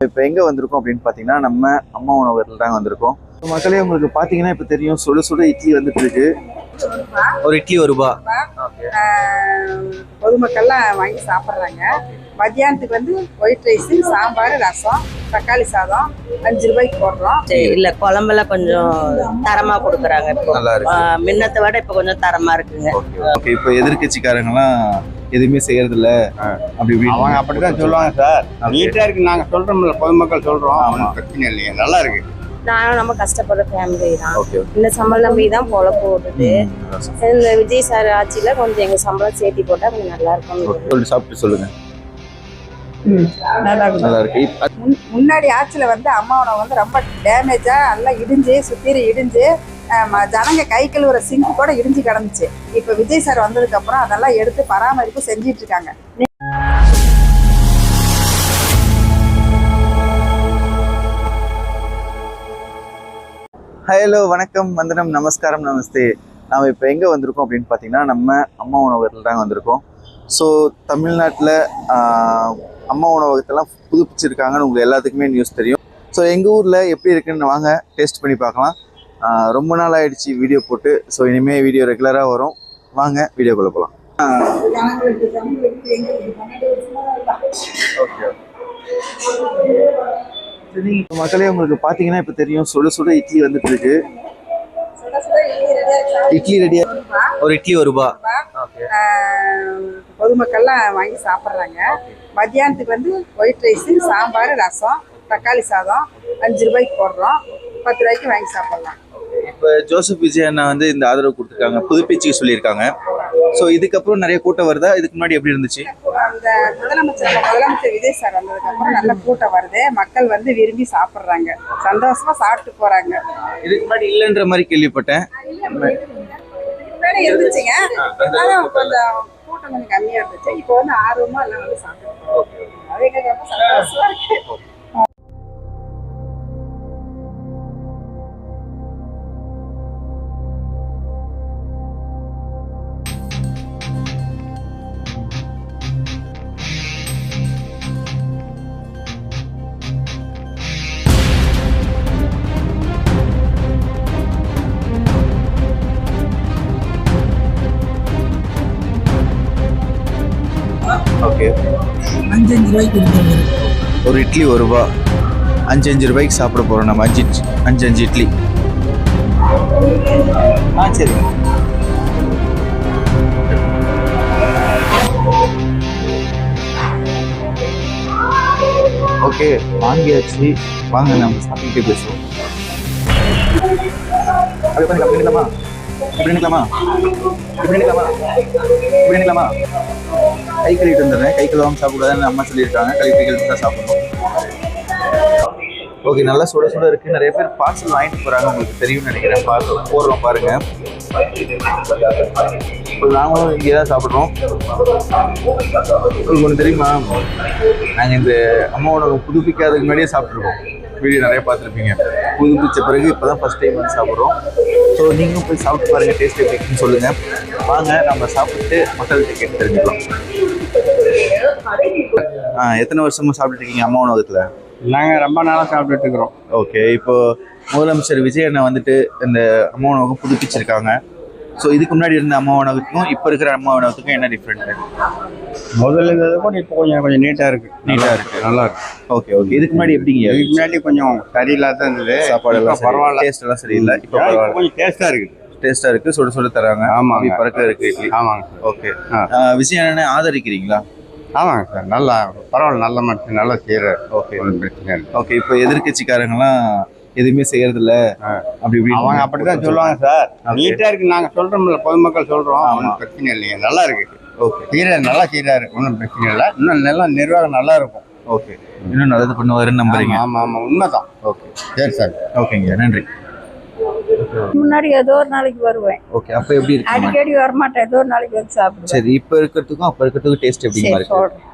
இப்போ எங்கே வந்திருக்கோம் அப்படின்னு பார்த்தீங்கன்னா நம்ம அம்மா உணவகத்தில் தாங்க வந்திருக்கோம். மக்களே உங்களுக்கு பார்த்தீங்கன்னா இப்போ தெரியும், சுட சுட இட்லி வந்துட்டு இருக்கு. ஒரு இட்லி ₹1. பொதுமக்கள்லாம் வாங்கி சாப்பிட்றாங்க. மத்தியானத்துக்கு வந்து ஒயிட் ரைஸு, சாம்பார், ரசம், தக்காளி சாதம் ₹5 போடுறோம். இல்ல குழம்பெல்லாம் கொஞ்சம் தரமா கொடுக்குறாங்க. இப்போ நல்லா இருக்கு. முன்னத்தை விட இப்போ கொஞ்சம் தரமா இருக்குங்க. ஓகே, இப்போ எதிர்கட்சிக்காரங்கலாம் எதுவுமே செய்யறது இல்ல அப்படி அவங்க அப்படிதான் சொல்லுவாங்க சார். நீட்டா இருக்கு நாங்க சொல்றோம்ல, பொதுமக்கள் சொல்றோம். அவனுக்கு பிரச்சனை இல்லையா, நல்லா இருக்கு. நானும் நம்ம கஷ்டப்படுற ஃபேமிலி தான். இந்த சம்பளம் நம்பி தான் பொழப்பு ஓடுது. இந்த விஜய் சார் ஆட்சியில கொஞ்சம் எங்க சம்பளம் சேர்த்தி போட்டா கொஞ்சம் நல்லா இருக்கும். சாப்பிட்டு சொல்லுங்க. நல்லா இருக்கு. முன்னாடி ஆட்சியில் வந்து அம்மா உணவு வந்து ரொம்ப டேமேஜாக எல்லாம் இடிஞ்சு சுத்தீரி இடிஞ்சு ஜனங்க கை கழுவுற சிங்க் கூட இடிஞ்சு கிடந்துச்சு. இப்போ விஜய் சார் வந்ததுக்கு அப்புறம் அதெல்லாம் எடுத்து பராமரிப்பு செஞ்சிட்டு இருக்காங்க. ஹலோ, வணக்கம், வந்தனம், நமஸ்காரம், நமஸ்தே. நாம் இப்போ எங்கே வந்திருக்கோம் அப்படின்னு பார்த்தீங்கன்னா நம்ம அம்மா உணவகத்தில் தாங்க வந்திருக்கோம். ஸோ தமிழ்நாட்டில் அம்மா உணவகத்தெல்லாம் புதுப்பிச்சிருக்காங்கன்னு உங்களுக்கு எல்லாத்துக்குமே நியூஸ் தெரியும். ஸோ எங்கள் ஊரில் எப்படி இருக்குன்னு வாங்க டேஸ்ட் பண்ணி பார்க்கலாம். ரொம்ப நாள் ஆகிடுச்சு வீடியோ போட்டு. ஸோ இனிமேல் வீடியோ ரெகுலராக வரும். வாங்க வீடியோக்குள்ளே போகலாம். சரி மக்களே, உங்களுக்கு பார்த்தீங்கன்னா இப்போ தெரியும், சுட சுட இட்லி வந்துட்டு இருக்கு. இட்லி ரெடியா? ஒரு இட்லி ₹1. பொதுமக்கள்லாம் வாங்கி சாப்பிட்றாங்க. மத்தியானத்துக்கு வந்து ஒயிட் ரைஸு, சாம்பார், ரசம், தக்காளி சாதம் ₹5 போடுறோம். ₹10 வாங்கி சாப்பிடலாம். இப்போ ஜோசப் விஜய் அண்ணா வந்து இந்த ஆதரவு கொடுத்துருக்காங்க, புதுப்பிச்சுக்கு சொல்லியிருக்காங்க. ஸோ இதுக்கப்புறம் நிறைய கூட்டம் வருதா? இதுக்கு முன்னாடி எப்படி இருந்துச்சு? அந்த முதலமைச்சர் விஜய் சார் வந்ததுக்கு அப்புறம் நல்ல கூட்டம் வருது. மக்கள் வந்து விரும்பி சாப்பிட்றாங்க, சந்தோஷமா சாப்பிட்டு போறாங்க. இதுக்கு முன்னாடி இல்லைன்ற மாதிரி கேள்விப்பட்டேன். இருந்துச்சுங்க, கொஞ்சம் கூட்டம் கொஞ்சம் கம்மியா இருந்துச்சு. இப்போ வந்து ஆர்வமா எல்லாம் வந்து சாப்பிட்டு அது எங்களுக்கு ரொம்ப சந்தோஷமா இருக்கு. ஓகே, ₹5 கொடுத்தாங்க. ஒரு இட்லி ₹1. ₹5 சாப்பிட போகிறோம் நம்ம. அஞ்சு இட்லி. சரி. ஓகே, வாங்கியாச்சு. வாங்க நம்ம சாப்பிட்டு பேசுவோம். பண்ணிக்கலாமா? கை கழுவிட்டு வந்துடுறேன். கை கழுவாமல் சாப்பிடாதுன்னு அம்மா சொல்லியிருக்காங்க. கழுவிட்டு தான் சாப்பிடணும். ஓகே, நல்லா சுட சுட இருக்குது. நிறைய பேர் பார்சல் வாங்கிட்டு போகிறாங்க, உங்களுக்கு தெரியும்னு நினைக்கிறேன். பார்சல் போடுறோம் பாருங்கள். இப்போ நாங்களும் இங்கே தான் சாப்பிட்றோம். உங்களுக்கு ஒன்று தெரியுமா, நாங்கள் இந்த அம்மா உணவு புதுப்பிக்காததுக்கு முன்னாடியே சாப்பிட்ருக்கோம். வீடியோ நிறைய பார்த்துருப்பீங்க. புதுப்பிச்ச பிறகு இப்போ தான் ஃபஸ்ட் டைம் வந்து சாப்பிட்றோம். ஸோ நீங்களும் போய் சாப்பிட்டு பாருங்கள், டேஸ்ட் எப்படி இருக்குன்னு சொல்லுங்கள். வாங்க நம்ம சாப்பிட்டு மக்கள்கிட்ட கேட்டு தெரிஞ்சுக்கலாம். எத்தனை வருஷமா சாப்பிட்டுட்டு இருக்கீங்க அம்மா உணவகத்தில்? நாங்கள் ரொம்ப நாளாக சாப்பிட்டுட்டு இருக்கிறோம். ஓகே, இப்போ முதலமைச்சர் விஜய் அண்ணா வந்துட்டு இந்த அம்மா உணவகம் புதுப்பிச்சிருக்காங்க. ஸோ இதுக்கு முன்னாடி இருந்த அம்மா உணவகத்துக்கும் இப்போ இருக்கிற அம்மா உணவகத்துக்கும் என்ன டிஃப்ரெண்ட்? முதல்ல இருந்தது கூட இப்போ கொஞ்சம் நீட்டாக இருக்குது. நல்லா இருக்கு. ஓகே, இதுக்கு முன்னாடி எப்படிங்க? இதுக்கு முன்னாடி கொஞ்சம் சரியில்லாத இருந்தது. சாப்பாடு எல்லாம் பரவாயில்ல, டேஸ்ட் எல்லாம் சரியில்லை. இப்போ கொஞ்சம் டேஸ்ட்டாக இருக்குது. சுட சுட தராங்க. ஆமாம், பறக்க இருக்கு இட்லி. ஆமாங்க. ஓகே, விஜய் அண்ணனை ஆதரிக்கிறீங்களா? ஆமாங்க சார், நல்லா பரவாயில்ல, நல்ல மனுஷன், நல்லா செய்யறாரு. ஓகே, ஒன்றும் பிரச்சனை இல்லை. ஓகே, இப்போ எதிர்கட்சிக்காரங்கலாம் எதுவுமே செய்யறது இல்ல அப்படி அவங்க அப்படிதான் சொல்லுவாங்க சார். நீட்டா இருக்கு நாங்க சொல்றோம்ல, பொதுமக்கள் சொல்றோம். ஒன்றும் பிரச்சனை இல்லையா, நல்லா இருக்கு. ஓகே, செய்யறாரு, நல்லா செய்யறாரு, ஒன்றும் பிரச்சனை இல்லை. இன்னும் நல்லா நிர்வாகம் நல்லா இருக்கும். ஓகே, இன்னும் நல்லது பண்ணுவாருன்னு நம்புறீங்க? ஆமா ஆமா, உண்மைதான். ஓகே, சரி சார். ஓகேங்க, நன்றி. முன்னாடி ஏதோ ஒரு நாளைக்கு வருவேன். ஓகே, அப்ப எப்படி இருக்கு? அடிக்கடி வரமாட்டேன், ஏதோ ஒரு நாளைக்கு வந்து சாப்பிடுவேன். சரி, இப்ப இருக்கிறதுக்கும் அப்ப இருக்கிறதுக்கும் டேஸ்ட் எப்படி இருக்கு?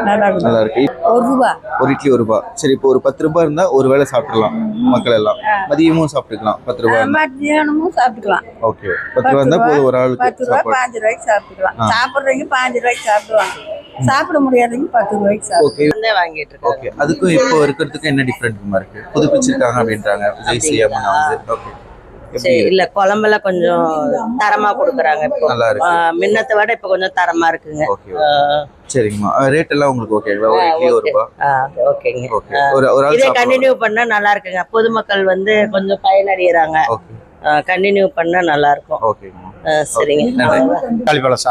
நல்லா இருக்கு. ₹1. ஒரு இட்லி ₹1. சரி, இப்போ ஒரு ₹10 இருந்தா ஒரு வேளை சாப்பிடலாம் மக்கள் எல்லாம். மதியமும் சாப்பிட்டுக்கலாம். ₹10 மத்தியானமும் சாப்பிட்டுக்கலாம். ஓகே, ₹10 இருந்தா போதும் ஒரு ஆளுக்கு. ₹10 ₹5 சாப்பிட்டுக்கலாம். சாப்பிடுறவங்க ₹5 சாப்பிடுவாங்க. சாப்பிட முடியாதவங்க 10 ரூபாய்க்கு ஓகே வந்து வாங்கிட்டு இருக்காங்க. ஓகே. அதுக்கும் இப்போ இருக்கிறதுக்கும் என்ன டிஃப்ரெண்ட்மா இருக்கு? புதுப்பிச்சிருக்காங்க அப்படின்றாங்க விஜய் சிஎம் வந்து. ஓகே. எப்படி சரி, இருக்கு? இல்ல குழம்பெல்லாம் கொஞ்சம் தரமா கொடுக்குறாங்க இப்போ. நல்லா இருக்கு. முன்னத்தை விட இப்போ கொஞ்சம் தரமா இருக்குங்க. ஓகே சரிங்கம்மா. ரேட் எல்லாம் உங்களுக்கு ஓகேங்களா? ஒரு இட்லி ஒரு ரூபா. ஓகேங்க. ஓகே. ஒரு ஆள் இதே சாப்பிடுவாங்க. கண்டினியூ பண்ணா நல்லா இருக்குங்க. பொதுமக்கள் வந்து கொஞ்சம் பயனடைகிறாங்க. ஓகே கண்டினியூ பண்ணா நல்லா இருக்கும். ஓகேங்கம்மா. சரிங்க. தக்காளி பழம்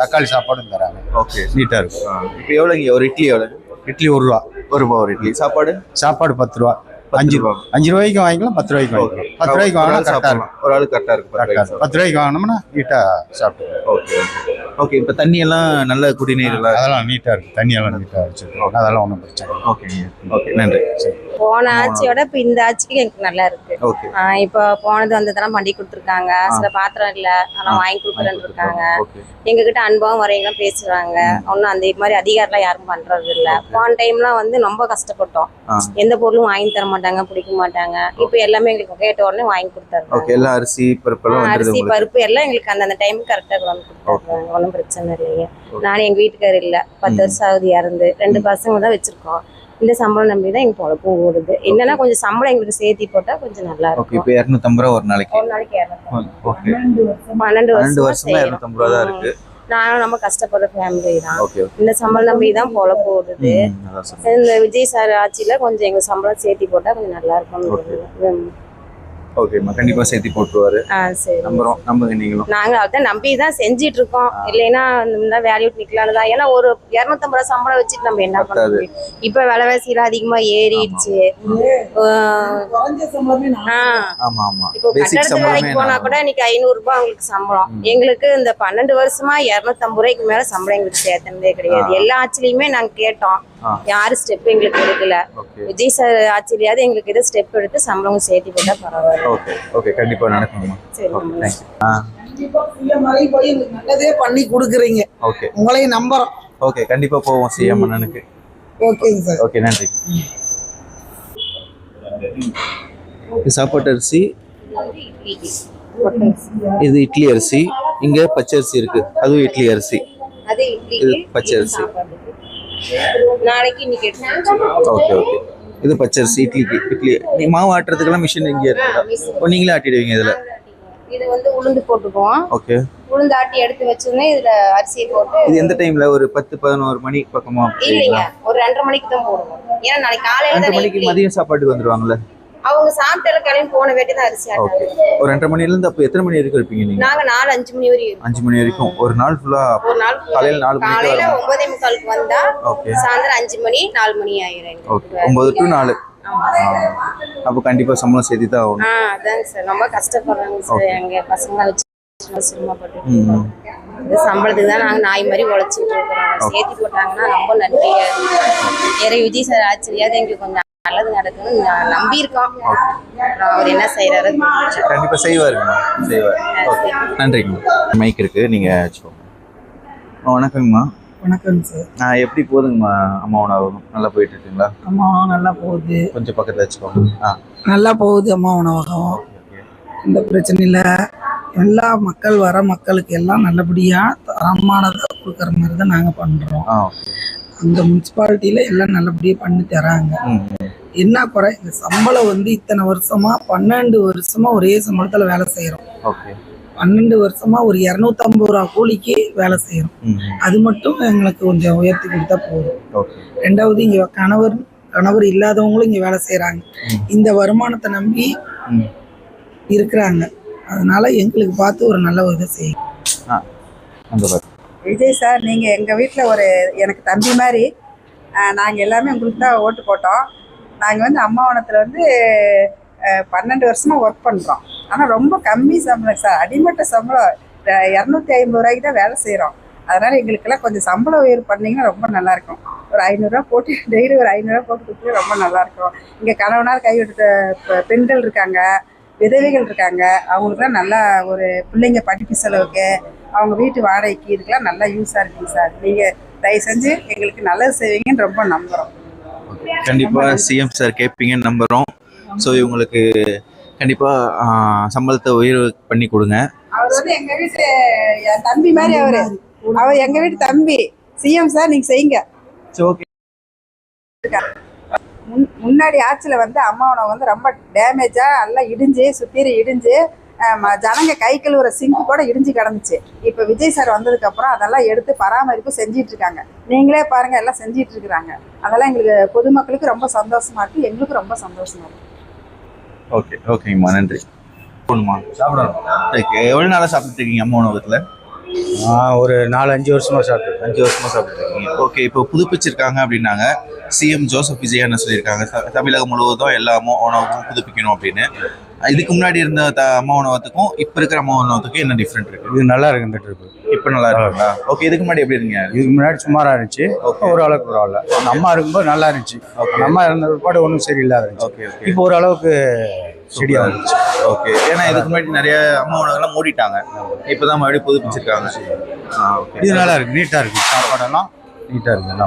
தக்காளி சாப்பாடும் தராங்க. ஓகே. நீட்டாக இருக்கும். இப்போ எவ்வளோங்க ஒரு இட்லி? எவ்வளோ? இட்லி 1 ரூபா. ஒரு ரூபா ஒரு இட்லி. சாப்பாடு சாப்பாடு 10 ரூபா. 5 ரூபா. 5 ரூபாய்க்கு வாங்கிக்கலாம், 10 ரூபாய்க்கு வாங்கிக்கலாம். 10 ரூபாய்க்கு ஒரு வாங்கினா ஆள் கரெக்டாக சாப்பிடலாம். ஒரு ஆள் கரெக்டாக இருக்கு. இருக்கும். 10 ரூபாய்க்கு வாங்கினோம்னா நீட்டாக சாப்பிட்டு ஓகே ஓகே. இப்போ தண்ணி எல்லாம் நல்ல குடிநீர் எல்லாம். அதெல்லாம் நீட்டாக இருக்கும். தண்ணியெல்லாம் நீட்டாக வச்சுருக்கோம். அதெல்லாம் ஒன்றும் பிரச்சனை இல்லை. ஓகேங்க. ஓகே நன்றி. போன ஆட்சியோட இப்போ இந்த ஆட்சிக்கு எனக்கு நல்லா இருக்கு. ஓகே. இப்போ போனது வந்ததெல்லாம் பண்ணி கொடுத்துருக்காங்க. சில பாத்திரம் இல்லை ஆனால் வாங்கி கொடுக்குறேன்னு இருக்காங்க. ஓகே. எங்ககிட்ட அனுபவம் வரையெல்லாம் பேசுறாங்க. ஒன்றும் அந்த மாதிரி அதிகாரம்லாம் யாரும் பண்றது இல்லை. போன டைம்லாம் வந்து ரொம்ப கஷ்டப்பட்டோம். எந்த பொருளும் வாங்கி தர மாட்டாங்க, பிடிக்க மாட்டாங்க. இப்போ எல்லாமே எங்களுக்கு கேட்ட உடனே வாங்கி கொடுத்தாரு. ஓகே. எல்லாம் அரிசி பருப்பெல்லாம் வந்துருது அரிசி உங்களுக்கு. பருப்பு எல்லாம் எங்களுக்கு அந்த டைம் கரெக்டாக கொண்டு கொடுத்தாங்க. ஒன்றும் பிரச்சனை இல்லைங்க. நானும் எங்க வீட்டுக்காரர் இல்லை, 10 வருஷம் ஆகுது இறந்து. 2 பசங்க தான் வச்சிருக்கோம். இந்த சம்பளம் நம்பி தான் எங்க பொழப்பும் ஓடுது. என்னன்னா கொஞ்சம் சம்பளம் எங்களுக்கு சேர்த்தி போட்டா கொஞ்சம் நல்லா ஓகே. இருக்கும். இப்போ 250 ரூபா ஒரு நாளைக்கு. ஒரு நாளைக்கு 200. ஓகே. 12 2 வருஷமா வருஷமா 250 ரூபா தான் இருக்கு. நானும் நம்ம கஷ்டப்படுற ஃபேமிலி தான். Okay okay. இந்த சம்பளம் நம்பி தான் பொழப்பு ஓடுது. அதான் சொல்றேன். இந்த விஜய் சார் ஆட்சியில கொஞ்சம் எங்க சம்பளம் சேர்த்தி போட்டா கொஞ்சம் நல்லா இருக்கும். ஓகேம்மா. கண்டிப்பா சேர்த்து போட்டுருவாரு. சரி. நம்புங்க நீங்களும். நாங்க அதான் நம்பி தான் செஞ்சிட்டு இருக்கோம். இல்லைன்னா இந்த வேலையை விட்டு நிக்கலான்னு தான். ஏன்னா ஒரு 250 ரூபா சம்பளம் வச்சுட்டு நம்ம என்ன பண்ண முடியும்? இப்ப விலைவாசியில அதிகமா ஏறிடுச்சு. குறைஞ்ச சம்பளமே ஆமா ஆமா. இப்போ பேசிக் கட்டடத்து சம்பளமே வேலைக்கு போனா கூட இன்னைக்கு 500 ரூபாய் அவங்களுக்கு சம்பளம். எங்களுக்கு இந்த 12 வருஷமா 250 ரூபாய்க்கு மேல சம்பளம் எங்களுக்கு சேர்த்தனதே கிடையாது. எல்லா ஆட்சிலையுமே நாங்க கேட்டோம், யாரும் ஸ்டெப் எங்களுக்கு எடுக்கல. ஓகே விஜய் சார் ஆட்சியிலாவது எங்களுக்கு இதை ஸ்டெப் எடுத்து சம்பளம் சேர்த்து போட்டா பரவாயில்ல. Okay okay. கண்டிப்பா நடக்கும்மா. சரி. Okay thank you. கண்டிப்பா சிஎம் வரை போய் எங்களுக்கு நல்லதே பண்ணி கொடுக்குறீங்க. ஓகே உங்களையும் நம்புறோம். ஓகே. கண்டிப்பா போவோம் சிஎம் அண்ணனுக்கு. ஓகேங்க சார். ஓகே நன்றி. இது சாப்பாட்டு அரிசி, இது இட்லி அரிசி, இங்க பச்சை அரிசி இருக்கு, அதுவும் இட்லி அரிசி, அது இது பச்சை அரிசி. நாளைக்கு இன்னைக்கு எடுத்து ஓகே ஓகே. இது பச்சரிசி இட்லிக்கு. இட்லி நீ மாவு ஆட்டுறதுக்கெல்லாம் மிஷின் இங்கே இருக்குதா? நீங்களே ஆட்டிடுவீங்க இதுல? இது வந்து உளுந்து போட்டுக்குவோம். ஓகே. உளுந்து ஆட்டி எடுத்து வச்சோன்னே இதுல அரிசியை போட்டு. இது எந்த டைம்ல? ஒரு 10-11 மணி பக்கமா? இல்லைங்க, ஒரு 2:30 மணிக்கு தான் போடுவோம். ஏன்னா நாளைக்கு காலையில 2 தான் மணிக்கு மதியம் சாப்பாட்டுக்கு வந்துருவாங்கல்ல அவங்க சாப்பிட்டு கிளம்பி போன வேட்டி தான் அரிசி ஓகே. ஆட்டாங்க. ஒரு 2:30 மணில இருந்து அப்போ எத்தனை மணி வரைக்கும் இருப்பீங்க நீங்க? நாங்க 4-5 மணி வரையும் 5 மணி வரைக்கும் ஒரு நாள் ஃபுல்லா? ஒரு நாள் காலையில 4 மணிக்கு காலையில வரும். 9:45 வந்தா ஓகே. சாயந்தரம் 5 மணி 4 மணி ஆயிரும். ஓகே. 9 to 4. அப்போ கண்டிப்பா சம்பளம் சேர்த்து தான் ஆகணும். அதாங்க சார், ரொம்ப கஷ்டப்படுறாங்க சார். எங்க பசங்களை வச்சு சிரமப்பட்டு ம். இந்த சம்பளத்துக்கு தான் நாங்க நாய் மாதிரி உழைச்சிட்டு இருக்கிறோம். சேர்த்து போட்டாங்கன்னா ரொம்ப நன்றியா இருக்கும். விஜய் சார் ஆச்சரியாவது எங்களுக்கு கொஞ்சம் நல்லது நடக்குன்னு நம்பி இருக்கோம். அவர் என்ன செய்யறாரு கண்டிப்பா செய்வாருங்கம்மா, செய்வார். ஓகே நன்றிங்கம்மா. மைக் இருக்கு, நீங்க வச்சுக்கோங்க. வணக்கங்கம்மா. வணக்கம் சார். எப்படி போகுதுங்கம்மா அம்மா உணவகம்? நல்லா போயிட்டு இருக்குங்களா? அம்மா நல்லா போகுது. கொஞ்சம் பக்கத்துல வச்சுக்கோங்க. நல்லா போகுது அம்மா உணவகம். இந்த பிரச்சனை இல்லை. எல்லா மக்கள் வர மக்களுக்கு எல்லாம் நல்லபடியாக தரமானதை கொடுக்குற மாதிரி தான் நாங்கள் பண்ணுறோம். அந்த முனிசிபாலிட்டியில் எல்லாம் நல்லபடியாக பண்ணி தராங்க. என்ன குறை, இந்த சம்பளம் வந்து இத்தனை வருஷமா 12 வருஷமா ஒரே சம்பளத்தில் வேலை செய்கிறோம். 12 வருஷமா ஒரு 250 ரூபா கூலிக்கு வேலை செய்கிறோம். அது மட்டும் எங்களுக்கு கொஞ்சம் உயர்த்தி கொடுத்தா போதும். ரெண்டாவது இங்கே கணவர் இல்லாதவங்களும் இங்கே வேலை செய்கிறாங்க. இந்த வருமானத்தை நம்பி இருக்கிறாங்க. அதனால எங்களுக்கு பார்த்து ஒரு நல்ல இதை செய்யும். விஜய் சார், நீங்கள் எங்கள் வீட்டில் ஒரு எனக்கு தம்பி மாதிரி. நாங்கள் எல்லாமே உங்களுக்கு தான் ஓட்டு போட்டோம். நாங்கள் வந்து அம்மாவனத்தில் வந்து 12 வருஷமாக ஒர்க் பண்ணுறோம். ஆனால் ரொம்ப கம்மி சம்பளம் சார். அடிமட்ட சம்பளம் 250 ரூபாய்க்கு தான் வேலை செய்கிறோம். அதனால் எங்களுக்கெல்லாம் கொஞ்சம் சம்பளம் உயர்வு பண்ணிங்கன்னா ரொம்ப நல்லாயிருக்கும். ஒரு 500 ரூபா போட்டு டெய்லி ஒரு 500 ரூபா போட்டு கொடுத்து ரொம்ப நல்லாயிருக்கும். இங்கே கணவனால் கைவிட்ட பெண்கள் இருக்காங்க, விதவைகள் இருக்காங்க. அவங்களுக்குலாம் நல்லா ஒரு பிள்ளைங்க படிப்பு செலவுக்கு, அவங்க வீட்டு வாடகைக்கு இதுக்கெல்லாம் நல்லா யூஸாக இருக்குங்க சார். நீங்கள் தயவு செஞ்சு எங்களுக்கு நல்லது செய்வீங்கன்னு ரொம்ப நம்புகிறோம். கண்டிப்பா சிஎம் சார் கேட்பீங்கன்னு நம்புறோம். ஸோ இவங்களுக்கு கண்டிப்பா சம்பளத்தை உயர்வு பண்ணி கொடுங்க. அவர் வந்து எங்கள் வீட்டு என் தம்பி மாதிரி. அவர் எங்கள் வீட்டு தம்பி. சிஎம் சார் நீங்க செய்யுங்க. சரி ஓகே. முன்னாடி ஆட்சியில் வந்து அம்மா உணவு வந்து ரொம்ப டேமேஜாக எல்லாம் இடிஞ்சு சுத்தீரி இடிஞ்சு ஜனங்க கை கழுவுற சிங்கு கூட இடிஞ்சு கிடந்துச்சு. இப்போ விஜய் சார் வந்ததுக்கப்புறம் அதெல்லாம் எடுத்து பராமரிப்பு செஞ்சிட்டு இருக்காங்க. நீங்களே பாருங்க எல்லாம் செஞ்சிட்டு இருக்கிறாங்க. அதெல்லாம் எங்களுக்கு பொதுமக்களுக்கு ரொம்ப சந்தோஷமா இருக்கு, எங்களுக்கு ரொம்ப சந்தோஷமா இருக்கு. ஓகே ஓகேங்கம்மா, நன்றி. போகணுமா சாப்பிடணும்? எவ்வளோ நாளாக சாப்பிட்டு இருக்கீங்க அம்மா உணவகத்தில்? ஒரு 4-5 வருஷமா சாப்பிட்டு 5 வருஷமா சாப்பிட்டு இருக்கீங்க. ஓகே, இப்போ புதுப்பிச்சிருக்காங்க அப்படின்னாங்க. சிஎம் ஜோசப் விஜய் என்ன சொல்லியிருக்காங்க, தமிழகம் முழுவதும் எல்லா அம்மா உணவும் புதுப்பிக்கணும் அப்படின்னு. இதுக்கு முன்னாடி இருந்த அம்மா உணவகத்துக்கும் இப்போ இருக்கிற அம்மா உணவகத்துக்கும் என்ன டிஃப்ரெண்ட் இருக்கு? இது நல்லா இருக்கு இந்த ட்ரிப்பு. இப்போ நல்லா இருக்குங்களா? ஓகே, இதுக்கு முன்னாடி எப்படி இருந்தீங்க? இதுக்கு முன்னாடி சுமாராக இருந்துச்சு, ஓரளவுக்கு பரவாயில்ல. நம்ம அம்மா இருக்கும்போது நல்லா இருந்துச்சு. நம்ம அம்மா இருந்த பிற்பாடு ஒன்றும் சரியில்லாத இருந்துச்சு. Okay okay. இப்போ ஓரளவுக்கு செடியாக இருந்துச்சு. ஓகே, ஏன்னா இதுக்கு முன்னாடி நிறைய அம்மா உணவகம்லாம் மூடிட்டாங்க, இப்போதான் மறுபடியும் புதுப்பிச்சிருக்காங்க. இது நல்லா இருக்கு, நீட்டாக இருக்கு. சாப்பாடெல்லாம் நீட்டாக இருக்கு.